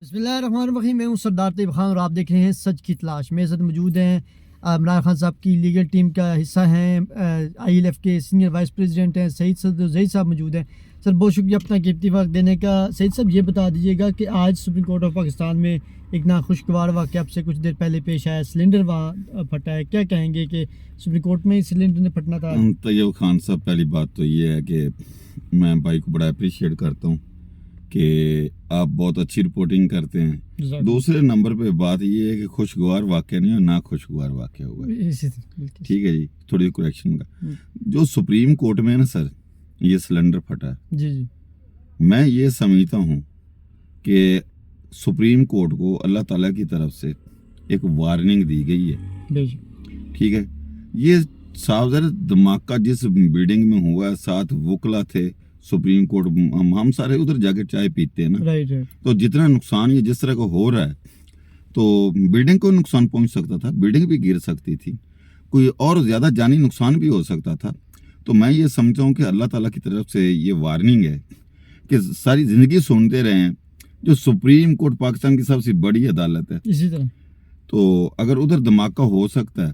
بسم اللہ الرحمن الرحیم. میں ہوں سردار طیب خان اور آپ دیکھ رہے ہیں سچ کی تلاش. میرے ساتھ موجود ہیں عمران خان صاحب کی لیگل ٹیم کا حصہ ہیں, آئی ایل ایف کے سینئر وائس پریزیڈنٹ ہیں سعید زہید صاحب موجود ہیں. سر بہت شکریہ اپنا قیمتی وقت دینے کا. سعید صاحب یہ بتا دیجیے گا کہ آج سپریم کورٹ آف پاکستان میں ایک ناخوشگوار واقعہ اب سے کچھ دیر پہلے پیش آیا, سلنڈر وہاں پھٹا ہے. کیا کہیں گے کہ سپریم کورٹ میں سلنڈر نے پھٹنا تھا؟ طیب خان صاحب, پہلی بات تو یہ ہے کہ میں بھائی کو بڑا اپریشیٹ کرتا ہوں کہ آپ بہت اچھی رپورٹنگ کرتے ہیں. دوسرے نمبر پہ بات یہ ہے کہ خوشگوار واقعہ نہیں اور نہ خوشگوار واقعہ ہوا ہے. ٹھیک ہے جی, تھوڑی کریکشن کا. جو سپریم کورٹ میں ہے نا سر, یہ سلنڈر پھٹا ہے. جی جی, میں یہ سمجھتا ہوں کہ سپریم کورٹ کو اللہ تعالیٰ کی طرف سے ایک وارننگ دی گئی ہے. ٹھیک ہے, یہ صاف ظاہر دھماکہ جس بلڈنگ میں ہوا ہے, 7 وکلا تھے سپریم کورٹ, ہم سارے ادھر جا کے چائے پیتے ہیں نا, تو جتنا نقصان یہ جس طرح کا ہو رہا ہے تو بلڈنگ کو نقصان پہنچ سکتا تھا, بلڈنگ بھی گر سکتی تھی, کوئی اور زیادہ جانی نقصان بھی ہو سکتا تھا. تو میں یہ سمجھتا ہوں کہ اللہ تعالیٰ کی طرف سے یہ وارننگ ہے کہ ساری زندگی سنتے رہے ہیں جو سپریم کورٹ پاکستان کی سب سے بڑی عدالت ہے, اسی طرح تو اگر ادھر دھماکہ ہو سکتا ہے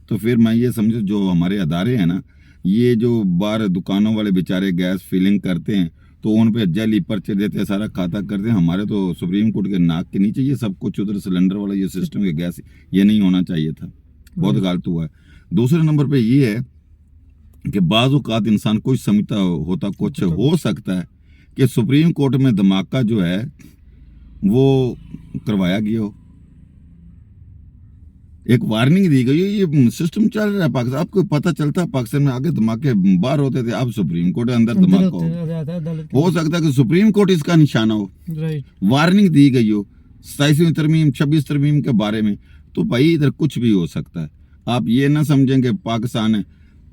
تو پھر میں یہ سمجھوں جو ہمارے ادارے ہیں نا, یہ جو باہر دکانوں والے بیچارے گیس فیلنگ کرتے ہیں تو ان پہ جعلی پرچے دیتے ہیں, سارا کھاتا کرتے ہیں. ہمارے تو سپریم کورٹ کے ناک کے نیچے یہ سب کچھ ادھر سلنڈر والا یہ سسٹم کے گیس یہ نہیں ہونا چاہیے تھا, بہت غلط ہوا ہے. دوسرے نمبر پہ یہ ہے کہ بعض اوقات انسان کچھ سمجھتا ہوتا کچھ ہو سکتا ہے کہ سپریم کورٹ میں دھماکہ جو ہے وہ کروایا گیا ہو, ایک وارننگ دی گئی. یہ سسٹم چل رہا ہے پاکستان, آپ کو پتہ چلتا ہے پاکستان میں آگے دھماکے باہر ہوتے تھے, اب سپریم کورٹ کے اندر دھماکہ ہو سکتا ہے کہ سپریم کورٹ اس کا نشانہ ہو. وارننگ دی گئی ہو 27ویں ترمیم 26 ترمیم کے بارے میں, تو بھائی ادھر کچھ بھی ہو سکتا ہے. آپ یہ نہ سمجھیں کہ پاکستان ہے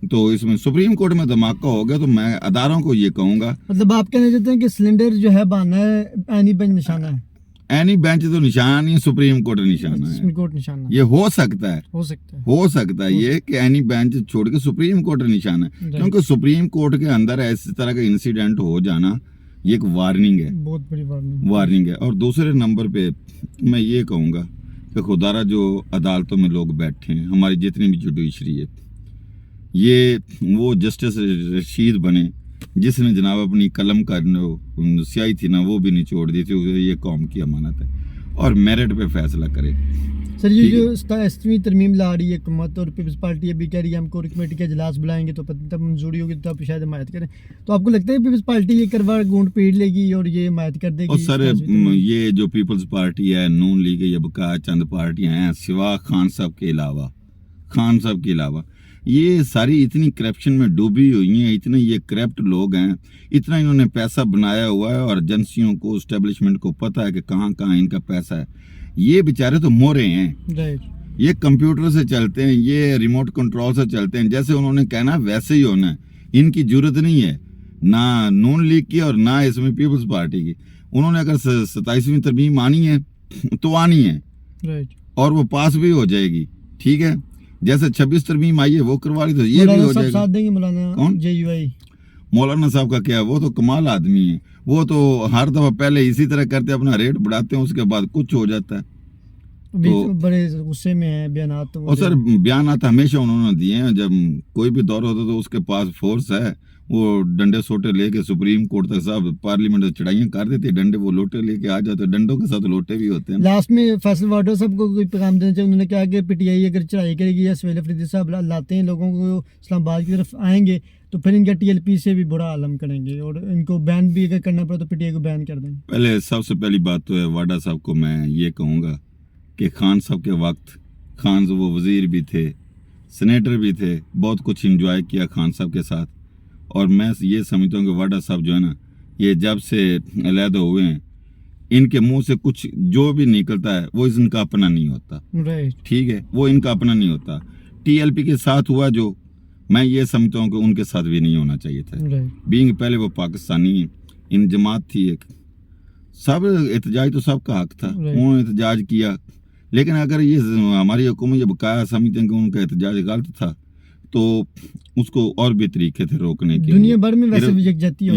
تو اس میں سپریم کورٹ میں دھماکہ ہو گیا. تو میں اداروں کو یہ کہوں گا, مطلب آپ کہنا چاہتے ہیں کہ سلنڈر جو ہے بہانا ہے, اینی بینچ نشانہ ہے. اینی بینچ تو نشانہ نہیں, سپریم کورٹ نشانہ ہے. یہ ہو سکتا ہے یہ کہ اینی بینچ چھوڑ کے سپریم کورٹ نشانہ ہے, کیونکہ سپریم کورٹ کے اندر ایسی طرح کا انسیڈنٹ ہو جانا یہ ایک وارننگ ہے, بہت بڑی وارننگ ہے. اور دوسرے نمبر پہ میں یہ کہوں گا کہ خدارہ جو عدالتوں میں لوگ بیٹھے ہیں, ہماری جتنی بھی جوڈیشری ہے, یہ وہ جسٹس رشید بنے جس نے جناب اپنی قلم کا سیاہی تھی نا وہ بھی نچوڑ دی تھی. یہ قوم کی امانت ہے اور میرٹ پہ فیصلہ کرے. سر یہ جو 27ویں ترمیم لا رہی ہے حکومت اور پیپلز پارٹی ابھی کہہ رہی ہے ہم کور کمیٹی کا اجلاس بلائیں گے تو تب منظوری ہوگی تو آپ شاید حمایت کریں, تو آپ کو لگتا ہے پیپلز پارٹی یہ کروا گونٹ پیڑ لے گی اور یہ حمایت کر دے گی؟ اور سر یہ جو پیپلز پارٹی ہے, نون لیگ ہے, یا بقایا چند پارٹیاں ہیں سوا خان صاحب کے علاوہ, یہ ساری اتنی کرپشن میں ڈوبی ہوئی ہیں, اتنے یہ کرپٹ لوگ ہیں, اتنا انہوں نے پیسہ بنایا ہوا ہے اور ایجنسیوں کو اسٹیبلشمنٹ کو پتہ ہے کہ کہاں کہاں ان کا پیسہ ہے. یہ بیچارے تو مورے ہیں, یہ کمپیوٹر سے چلتے ہیں, یہ ریموٹ کنٹرول سے چلتے ہیں, جیسے انہوں نے کہنا ویسے ہی ہونا ہے. ان کی ضرورت نہیں ہے نہ نون لیگ کی اور نہ اس میں پیپلز پارٹی کی. انہوں نے اگر 27ویں ترمیم آنی ہے تو آنی ہے اور وہ پاس بھی ہو جائے گی. ٹھیک ہے, جیسے 26 ترمیم آئی ہے وہ کروا لی تو یہ بھی ہو جائے گا. مولانا صاحب کا کیا ہے, وہ تو کمال آدمی ہے, وہ تو ہر دفعہ پہلے اسی طرح کرتے اپنا ریٹ بڑھاتے ہیں, اس کے بعد کچھ ہو جاتا ہے. بڑے غصے میں ہیں بیانات, اور سر بیانات ہمیشہ انہوں نے دیے ہیں. جب کوئی بھی دور ہوتا تو اس کے پاس فورس ہے, وہ ڈنڈے سوٹے لے کے سپریم کورٹ تک صاحب پارلیمنٹ چڑھائیاں کر دیتے, ڈنڈے وہ لوٹے لے کے آ جاتے, ڈنڈوں کے ساتھ لوٹے بھی ہوتے ہیں. لاسٹ میں فیصل واڈر صاحب کو کوئی پیغام دینا چاہیے, انہوں نے کہا کہ پی ٹی آئی اگر چڑھائی کرے گی یا سہیل افریدی صاحب لاتے ہیں لوگوں کو اسلام آباد کی طرف آئیں گے تو پھر ان کا ٹی ایل پی سے بھی برا عالم کریں گے اور ان کو بین بھی اگر کرنا پڑے تو پی ٹی آئی کو بین کر دیں. پہلے سب سے پہلی بات تو ہے واڈا صاحب کو میں یہ کہوں گا کہ خان صاحب کے وقت خان وہ وزیر بھی تھے, سینیٹر بھی تھے, بہت کچھ انجوائے کیا خان صاحب کے ساتھ. اور میں یہ سمجھتا ہوں کہ واڈا صاحب جو ہے نا, یہ جب سے علیحدہ ہوئے ہیں ان کے منہ سے کچھ جو بھی نکلتا ہے وہ ان کا اپنا نہیں ہوتا. ٹھیک ہے, وہ ان کا اپنا نہیں ہوتا. ٹی ایل پی کے ساتھ ہوا جو, میں یہ سمجھتا ہوں کہ ان کے ساتھ بھی نہیں ہونا چاہیے تھا. بینگ پہلے وہ پاکستانی ان جماعت تھی ایک, سب احتجاج تو سب کا حق تھا, انہوں نے احتجاج کیا. لیکن اگر یہ ہماری حکومت یہ بقایا سمجھتے ہیں کہ ان کا احتجاج غلط تھا تو اس کو اور بھی طریقے تھے روکنے کے. دنیا بھر میں ویسے یکجہتی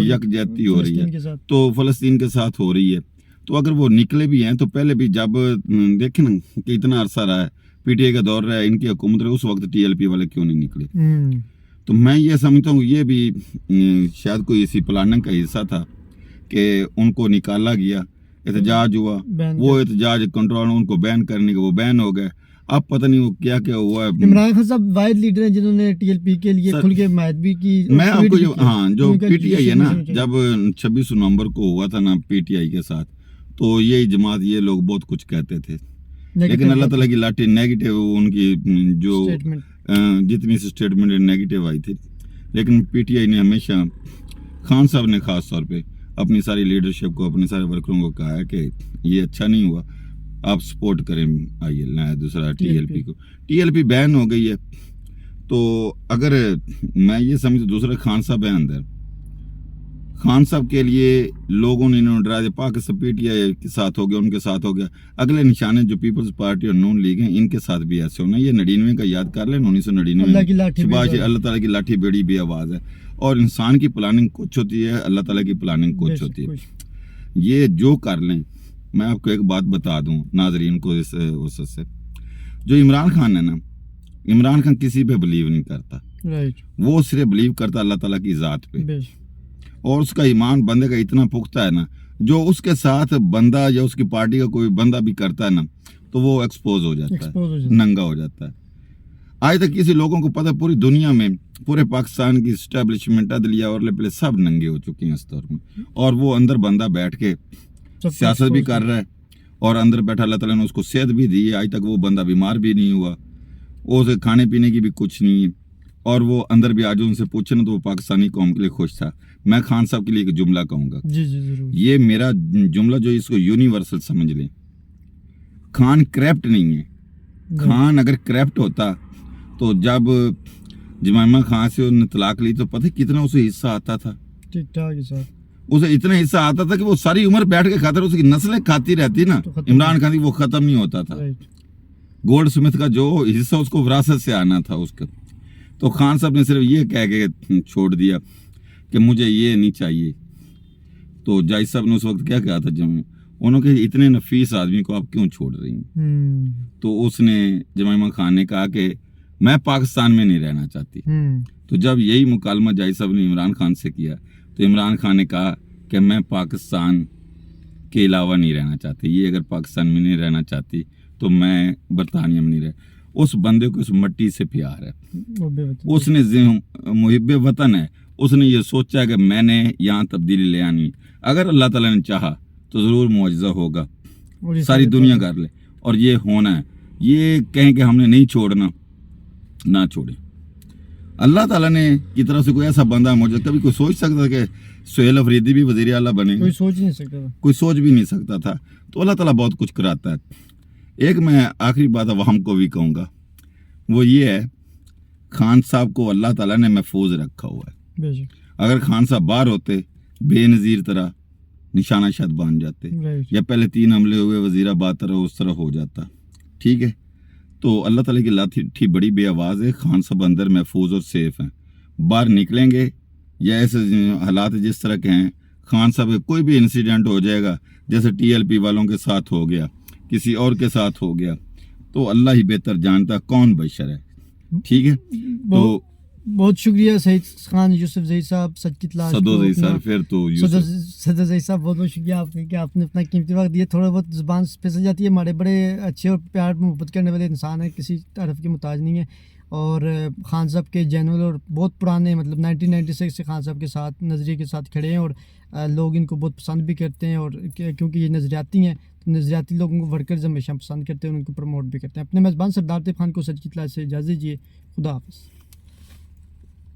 ہو رہی ہے تو فلسطین کے ساتھ ہو رہی ہے. تو اگر وہ نکلے بھی ہیں تو پہلے بھی جب دیکھیں نا کہ اتنا عرصہ رہا ہے پی ٹی آئی کا دور رہا ہے، ان کی حکومت رہی، اس وقت ٹی ایل پی والے کیوں نہیں نکلے؟ تو میں یہ سمجھتا ہوں یہ بھی شاید کوئی اسی پلاننگ کا حصہ تھا کہ ان کو نکالا گیا، احتجاج ہوا، وہ احتجاج کنٹرول ان کو بین کرنے کے وہ بین ہو گئے، اب پتہ نہیں وہ کیا کیا ہوا ہے۔ عمران خان صاحب واحد لیڈر ہیں جنہوں نے ٹی ایل پی کے لیے کھل کے حمایت بھی کی۔ میں آپ کو جو پی ٹی آئی ہے نا، جب 26 نومبر کو ہوا تھا نا پی ٹی آئی کے ساتھ، تو یہی جماعت یہ لوگ بہت کچھ کہتے تھے، لیکن اللہ تعالیٰ کی لاٹھی نیگیٹو ان کی جو جتنی سی اسٹیٹمنٹ نیگیٹو آئی تھی، لیکن پی ٹی آئی نے ہمیشہ خان صاحب نے خاص طور پہ اپنی ساری لیڈرشپ کو، اپنے سارے ورکروں کو کہا ہے کہ یہ اچھا نہیں ہوا، آپ سپورٹ کریں آئی ایل دوسرا ٹی ایل پی کو۔ ٹی ایل پی بین ہو گئی ہے، تو اگر میں یہ سمجھتا دوسرا خان صاحب ہے اندر، خان صاحب کے لیے لوگوں نے انہوں نے ڈرا دیا، پاکستان پی ٹی آئی کے ساتھ ہو گیا، ان کے ساتھ ہو گیا، اگلے نشانے جو پیپلز پارٹی اور نون لیگ ہیں ان کے ساتھ بھی ایسے ہونا۔ یہ 99 کا یاد کر لیں، 1999 اللہ تعالیٰ کی لاٹھی بڑی بے آواز ہے، اور انسان کی پلاننگ کچھ ہوتی ہے، اللہ تعالیٰ کی پلاننگ کچھ ہوتی ہے۔ یہ جو کر لیں، میں آپ کو ایک بات بتا دوں ناظرین کو اس وسط سے، جو عمران خان ہے نا، عمران خان کسی پہ بلیو نہیں کرتا، وہ صرف بلیو کرتا اللہ تعالیٰ کی ذات پہ، اور اس کا ایمان بندے کا اتنا پختہ ہے نا، جو اس کے ساتھ بندہ یا اس کی پارٹی کا کوئی بندہ بھی کرتا ہے نا، تو وہ ایکسپوز ہو جاتا ہے، ننگا ہو جاتا ہے۔ آج تک کسی لوگوں کو پتہ پوری دنیا میں، پورے پاکستان کی اسٹیبلشمنٹ عدلیہ اور لیپلے سب ننگے ہو چکی ہیں اس دور میں، اور وہ اندر بندہ بیٹھ کے سیاست بھی کر رہا ہے، اور اندر بیٹھا اللہ تعالیٰ نے اس کو صحت بھی دی ہے، آج تک وہ بندہ بیمار بھی نہیں ہوا، اسے کھانے پینے کی بھی کچھ نہیں ہے، اور وہ اندر بھی آج ان سے پوچھے نا تو وہ پاکستانی قوم کے لیے خوش تھا۔ میں خان صاحب کے لیے ایک جملہ کہوں گا، یہ میرا جملہ جو اس کو یونیورسل سمجھ لیں، خان کریپٹ نہیں ہے۔ خان اگر کریپٹ ہوتا تو جب جمائمہ خان سے انہوں نے طلاق لی تو پتہ کتنا اسے حصہ آتا تھا، اسے اتنا حصہ آتا تھا کہ وہ ساری عمر بیٹھ کے کھاتا، اس کی نسلیں کھاتی رہتی نا، عمران خان کی وہ ختم نہیں ہوتا تھا۔ گولڈ سمتھ کا جو حصہ اس کو وراثت سے آنا تھا اس کا، تو خان صاحب نے صرف یہ کہہ کے چھوڑ دیا کہ مجھے یہ نہیں چاہیے۔ تو جائز صاحب نے اس وقت کیا کہا تھا جب انہوں نے کہ اتنے نفیس آدمی کو آپ کیوں چھوڑ رہی ہیں؟ تو اس نے جمائمہ خان نے کہا کہ میں پاکستان میں نہیں رہنا چاہتی۔ تو جب یہی مکالمہ جائز صاحب نے عمران خان سے کیا تو عمران خان نے کہا کہ میں پاکستان کے علاوہ نہیں رہنا چاہتی، یہ اگر پاکستان میں نہیں رہنا چاہتی تو میں برطانیہ میں نہیں رہ۔ اس بندے کو اس مٹی سے پیار ہے، اس نے محب وطن ہے، اس نے یہ سوچا کہ میں نے یہاں تبدیلی لے آنی، اگر اللہ تعالیٰ نے چاہا تو ضرور معجزہ ہوگا، ساری دنیا کر لے، اور یہ ہونا ہے۔ یہ کہیں کہ ہم نے نہیں چھوڑنا، نہ چھوڑیں۔ اللہ تعالیٰ نے کی طرف سے کوئی ایسا بندہ معجزہ کبھی کوئی سوچ سکتا کہ سہیل افریدی بھی وزیر اعلیٰ بنے؟ کوئی سوچ بھی نہیں سکتا تھا۔ تو اللہ تعالیٰ بہت کچھ کراتا ہے۔ ایک میں آخری بات عوام کو بھی کہوں گا، وہ یہ ہے خان صاحب کو اللہ تعالیٰ نے محفوظ رکھا ہوا ہے۔ اگر خان صاحب باہر ہوتے بے نظیر طرح نشانہ شد بن جاتے، یا پہلے 3 حملے ہوئے وزیر آباد طرح اس طرح ہو جاتا، ٹھیک ہے۔ تو اللہ تعالیٰ کی لاٹھی بڑی بے آواز ہے، خان صاحب اندر محفوظ اور سیف ہیں، باہر نکلیں گے یا ایسے حالات جس طرح کے ہیں، خان صاحب کوئی بھی انسیڈنٹ ہو جائے گا، جیسے ٹی ایل پی والوں کے ساتھ ہو گیا، کسی اور کے ساتھ ہو گیا، تو اللہ ہی بہتر جانتا کون بشر ہے، ٹھیک ہے۔ تو بہت شکریہ سعید خان یوسف زئی صاحب، سچ کی تلاش صدر زئی صاحب، پھر تو صدر زئی صاحب بہت بہت شکریہ آپ نے کہ آپ نے اپنا قیمتی وقت دیا۔ تھوڑا بہت زبان پھسل جاتی ہے، ہمارے بڑے اچھے اور پیار محبت کرنے والے انسان ہیں، کسی طرف کے محتاج نہیں ہے، اور خان صاحب کے جینول اور بہت پرانے، مطلب 1996 سے خان صاحب کے ساتھ نظریے کے ساتھ کھڑے ہیں، اور لوگ ان کو بہت پسند بھی کرتے ہیں، اور کیونکہ یہ نظریاتی ہیں، نظریاتی لوگوں کو ورکرز ہمیشہ پسند کرتے ہیں، ان کو پروموٹ بھی کرتے ہیں۔ اپنے میزبان سردار طیب خان کو سچ کی اطلاع سے اجازت دیجیے، خدا حافظ۔